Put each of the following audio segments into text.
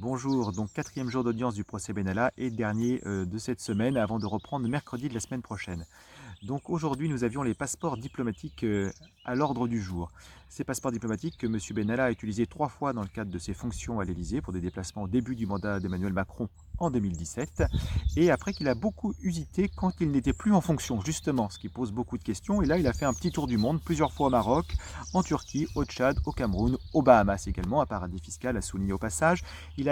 Bonjour, donc quatrième jour d'audience du procès Benalla et dernier de cette semaine avant de reprendre mercredi de la semaine prochaine. Donc aujourd'hui nous avions les passeports diplomatiques à l'ordre du jour. Ces passeports diplomatiques que M. Benalla a utilisés 3 fois dans le cadre de ses fonctions à l'Elysée pour des déplacements au début du mandat d'Emmanuel Macron en 2017 et après qu'il a beaucoup usité quand il n'était plus en fonction justement, ce qui pose beaucoup de questions. Et là il a fait un petit tour du monde plusieurs fois au Maroc, en Turquie, au Tchad, au Cameroun, aux Bahamas également, un paradis fiscal à souligner au passage. Il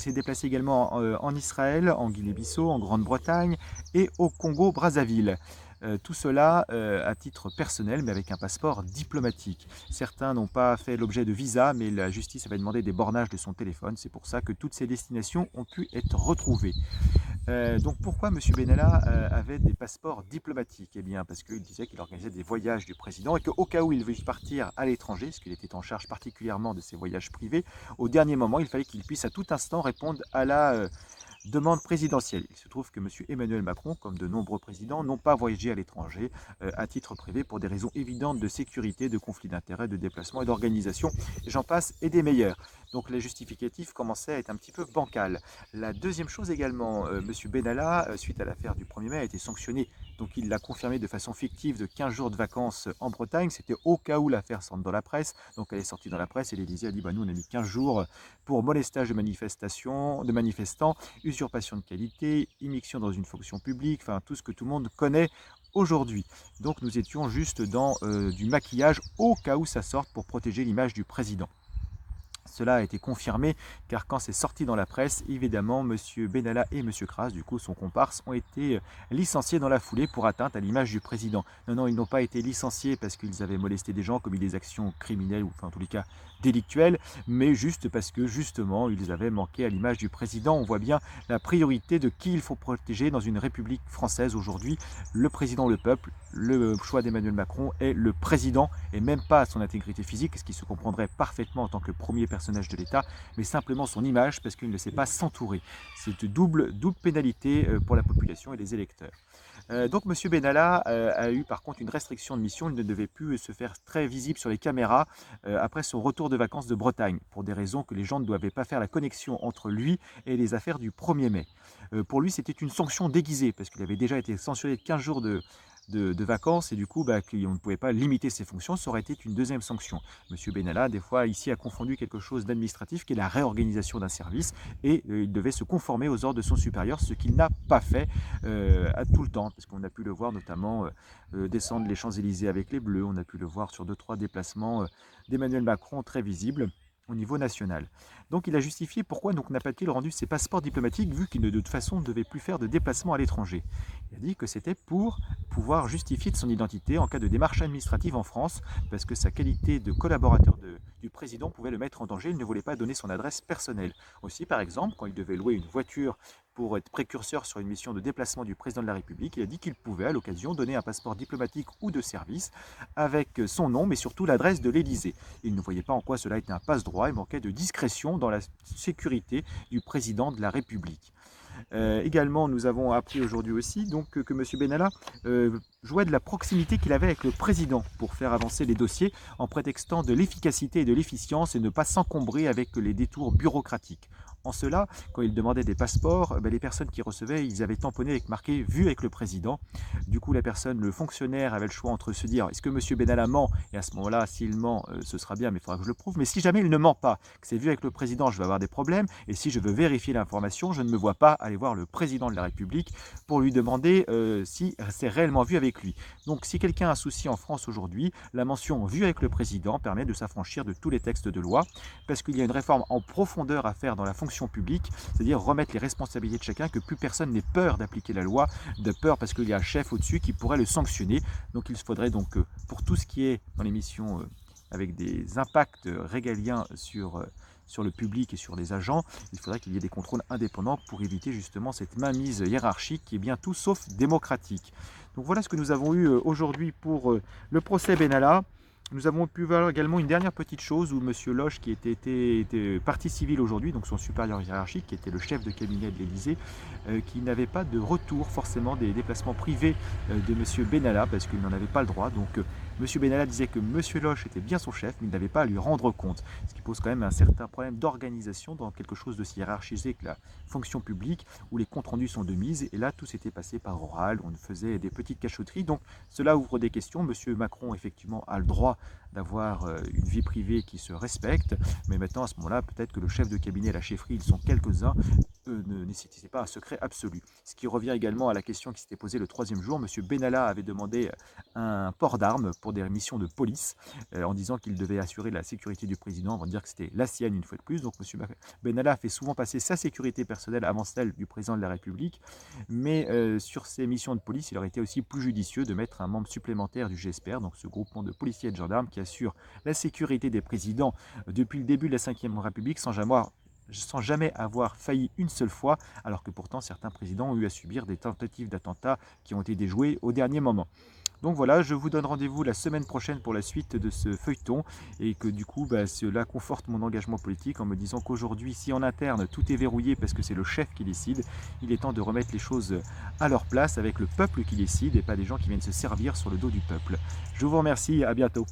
s'est déplacé également en Israël, en Guinée-Bissau, en Grande-Bretagne et au Congo-Brazzaville. Tout cela à titre personnel, mais avec un passeport diplomatique. Certains n'ont pas fait l'objet de visa, mais la justice avait demandé des bornages de son téléphone. C'est pour ça que toutes ces destinations ont pu être retrouvées. Donc pourquoi M. Benalla avait des passeports diplomatiques? Eh bien parce qu'il disait qu'il organisait des voyages du président et qu'au cas où il veuille partir à l'étranger, parce qu'il était en charge particulièrement de ses voyages privés, au dernier moment, il fallait qu'il puisse à tout instant répondre à la demande présidentielle. Il se trouve que M. Emmanuel Macron, comme de nombreux présidents, n'ont pas voyagé à l'étranger à titre privé pour des raisons évidentes de sécurité, de conflit d'intérêts, de déplacement et d'organisation. Et j'en passe et des meilleurs. Donc les justificatifs commençaient à être un petit peu bancals. La deuxième chose également, M. Benalla, suite à l'affaire du 1er mai, a été sanctionné. Donc il l'a confirmé de façon fictive de 15 jours de vacances en Bretagne. C'était au cas où l'affaire sorte dans la presse. Donc elle est sortie dans la presse et l'Élysée a dit bah, nous on a mis 15 jours pour molestage de manifestants, usurpation de qualité, immixtion dans une fonction publique, enfin tout ce que tout le monde connaît aujourd'hui. Donc nous étions juste dans du maquillage au cas où ça sorte pour protéger l'image du président. Cela a été confirmé car quand c'est sorti dans la presse, évidemment, M. Benalla et M. Kras, du coup son comparse, ont été licenciés dans la foulée pour atteinte à l'image du président. Non, non, ils n'ont pas été licenciés parce qu'ils avaient molesté des gens, commis des actions criminelles ou enfin, en tous les cas délictuelles, mais juste parce que justement ils avaient manqué à l'image du président. On voit bien la priorité de qui il faut protéger dans une république française aujourd'hui. Le président, le peuple, le choix d'Emmanuel Macron est le président et même pas son intégrité physique, ce qui se comprendrait parfaitement en tant que premier personnage de l'État, mais simplement son image parce qu'il ne sait pas s'entourer. C'est une double pénalité pour la population et les électeurs. Donc M. Benalla a eu par contre une restriction de mission, il ne devait plus se faire très visible sur les caméras après son retour de vacances de Bretagne, pour des raisons que les gens ne doivent pas faire la connexion entre lui et les affaires du 1er mai. Pour lui, c'était une sanction déguisée, parce qu'il avait déjà été sanctionné de 15 jours de vacances et du coup bah, qu'on ne pouvait pas limiter ses fonctions, ça aurait été une deuxième sanction. Monsieur Benalla, des fois, ici, a confondu quelque chose d'administratif qui est la réorganisation d'un service et il devait se conformer aux ordres de son supérieur, ce qu'il n'a pas fait à tout le temps, parce qu'on a pu le voir notamment descendre les Champs-Élysées avec les Bleus, on a pu le voir sur 2-3 déplacements d'Emmanuel Macron très visibles au niveau national. Donc il a justifié pourquoi donc n'a pas-t-il rendu ses passeports diplomatiques vu qu'il de toute façon ne devait plus faire de déplacement à l'étranger. Il a dit que c'était pour pouvoir justifier de son identité en cas de démarche administrative en France, parce que sa qualité de collaborateur du président pouvait le mettre en danger, il ne voulait pas donner son adresse personnelle. Aussi, par exemple, quand il devait louer une voiture pour être précurseur sur une mission de déplacement du président de la République, il a dit qu'il pouvait à l'occasion donner un passeport diplomatique ou de service avec son nom, mais surtout l'adresse de l'Élysée. Il ne voyait pas en quoi cela était un passe-droit et manquait de discrétion dans la sécurité du président de la République. Également, nous avons appris aujourd'hui aussi donc, que M. Benalla jouait de la proximité qu'il avait avec le président pour faire avancer les dossiers en prétextant de l'efficacité et de l'efficience et ne pas s'encombrer avec les détours bureaucratiques. En cela, quand il demandait des passeports, les personnes qui recevaient, ils avaient tamponné avec marqué « vu avec le président ». Du coup, le fonctionnaire avait le choix entre se dire « est-ce que M. Benalla ment ?» Et à ce moment-là, s'il ment, ce sera bien, mais il faudra que je le prouve. Mais si jamais il ne ment pas, que c'est vu avec le président, je vais avoir des problèmes. Et si je veux vérifier l'information, je ne me vois pas aller voir le président de la République pour lui demander si c'est réellement vu avec lui. Donc si quelqu'un a un souci en France aujourd'hui, la mention « vu avec le président » permet de s'affranchir de tous les textes de loi, parce qu'il y a une réforme en profondeur à faire dans la fonction publique, c'est-à-dire remettre les responsabilités de chacun, que plus personne n'ait peur d'appliquer la loi, de peur parce qu'il y a un chef au-dessus qui pourrait le sanctionner. Donc il faudrait donc, pour tout ce qui est dans les missions avec des impacts régaliens sur le public et sur les agents, il faudrait qu'il y ait des contrôles indépendants pour éviter justement cette mainmise hiérarchique qui est bien tout sauf démocratique. Donc voilà ce que nous avons eu aujourd'hui pour le procès Benalla. Nous avons pu voir également une dernière petite chose où Monsieur Loche, qui était partie civile aujourd'hui, donc son supérieur hiérarchique, qui était le chef de cabinet de l'Élysée, qui n'avait pas de retour forcément des déplacements privés de Monsieur Benalla, parce qu'il n'en avait pas le droit. Donc Monsieur Benalla disait que Monsieur Loche était bien son chef, mais il n'avait pas à lui rendre compte, ce qui pose quand même un certain problème d'organisation dans quelque chose d'aussi hiérarchisé que la fonction publique, où les comptes rendus sont de mise, et là tout s'était passé par oral, on faisait des petites cachotteries, donc cela ouvre des questions. Monsieur Macron effectivement a le droit d'avoir une vie privée qui se respecte, mais maintenant à ce moment-là, peut-être que le chef de cabinet et la chefferie, ils sont quelques-uns, ne nécessitaient pas un secret absolu. Ce qui revient également à la question qui s'était posée le troisième jour. Monsieur Benalla avait demandé un port d'armes pour des missions de police, en disant qu'il devait assurer la sécurité du président, avant de dire que c'était la sienne une fois de plus. Donc Monsieur Benalla a fait souvent passer sa sécurité personnelle avant celle du président de la République, mais sur ces missions de police, il aurait été aussi plus judicieux de mettre un membre supplémentaire du GESPER, donc ce groupement de policiers et de gendarmes qui assure la sécurité des présidents depuis le début de la Ve République sans jamais avoir failli une seule fois, alors que pourtant certains présidents ont eu à subir des tentatives d'attentats qui ont été déjouées au dernier moment. Donc voilà, je vous donne rendez-vous la semaine prochaine pour la suite de ce feuilleton, et que du coup cela conforte mon engagement politique en me disant qu'aujourd'hui, si en interne tout est verrouillé parce que c'est le chef qui décide, il est temps de remettre les choses à leur place avec le peuple qui décide et pas des gens qui viennent se servir sur le dos du peuple. Je vous remercie, à bientôt.